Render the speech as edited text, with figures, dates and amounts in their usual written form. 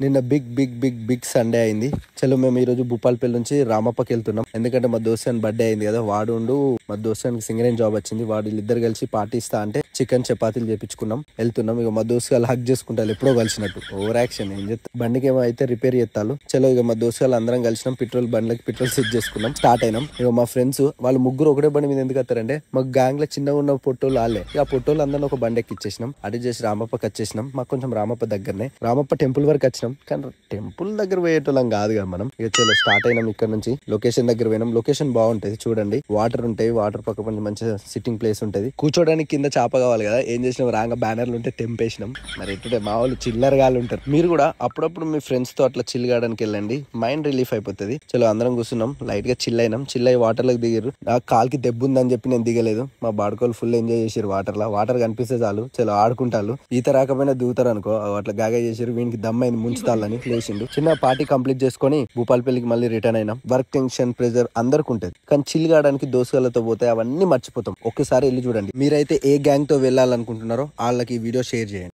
నిన్న big Sunday అయింది. చలో మేము ఈ రోజు భూపాలపల్లి నుంచి రామప్పకి వెళ్తున్నాం. ఎందుకంటే మా దోస్తాన్ బర్త్డే అయింది కదా, వాడు మా దోస్తానికి సింగరేణి జాబ్ వచ్చింది. వీళ్ళిద్దరు కలిసి పార్టీ ఇస్తా అంటే చికెన్ చపాతీలు చేపించుకున్నాం. వెళ్తున్నాం. ఇక మా దోస్తు వాళ్ళు హక్ చేసుకుంటారు ఎప్పుడో కలిసినట్టు. ఓవర్ యాక్షన్ ఏం చేస్తా, బండికి ఏమో అయితే రిపేర్ చేస్తాను. చలో ఇక మా దోస్తు వాళ్ళు అందరం కలిసినాం. బండ్లకి పెట్రోల్ సెట్ చేసుకున్నాం. స్టార్ట్ అయినాం. ఇక మా ఫ్రెండ్స్ వాళ్ళు ముగ్గురు ఒకటే బండి మీద ఎందుకు వస్తారంటే, మాకు గ్యాంగ్ లో చిన్నగా ఉన్న పొట్టోళ్ళు వాళ్ళే. ఆ పొట్టోళ్ళు అందరం ఒక బండి ఎక్కిచ్చేసినాం. అటు చేసి రామప్పకి వచ్చేసినాం. మాకు కొంచెం రామప్ప దగ్గరనే, రామప్ప టెంపుల్ వరకు వచ్చినాం. కానీ టెంపుల్ దగ్గర పోయేటోళ్ళం కాదు కదా మనం. ఇక చలో స్టార్ట్ అయినాం. ఇక్కడ నుంచి లొకేషన్ దగ్గర పోయినాం. లొకేషన్ బాగుంటది చూడండి. వాటర్ ఉంటాయి, వాటర్ పక్క మంచిగా సిట్టింగ్ ప్లేస్ ఉంటది. కూర్చోడానికి కింద చాప కావాలి కదా, ఏం చేసినాం రాంగా బ్యానర్లు ఉంటే తెంపేసినాం. మరి ఎట్టుంటే మా వాళ్ళు చిల్లర్ గాళ్ళు ఉంటారు. మీరు కూడా అప్పుడప్పుడు మీ ఫ్రెండ్స్ తో అట్లా చిల్ కావడానికి వెళ్ళండి, మైండ్ రిలీఫ్ అయిపోతుంది. చలో అందరం కూర్చున్నాం, లైట్ గా చిల్ అయినాం. చిల్ అయ్యి వాటర్ లోకి దిగారు. నాకు కాలుకి దెబ్బ ఉందని చెప్పి నేను దిగలేదు. మా బాడుకోలు ఫుల్ ఎంజాయ్ చేసారు వాటర్ లో. వాటర్ కనిపిస్తే చాలు చలో ఆడుకుంటారు. ఈత రాకపోయినా దిగుతారు అనుకో, అట్లా గాగా చేసారు. వీనికి దమ్మైంది ముంచుతాలని లేచిండు. చిన్న పార్టీ కంప్లీట్ చేసుకొని భూపాలపల్లికి మళ్ళీ రిటర్న్ అయినాం. వర్క్ టెన్షన్ ప్రెజర్ అందరికి ఉంటుంది, కానీ చిల్ కావడానికి దోస్తులతో పోతే అవన్నీ మర్చిపోతాం. ఒక్కసారి వెళ్ళి చూడండి. మీరైతే ఏ గ్యాంగ్ తో వెళ్ళాలనుకుంటున్నారో వాళ్ళకి ఈ వీడియో షేర్ చేయండి.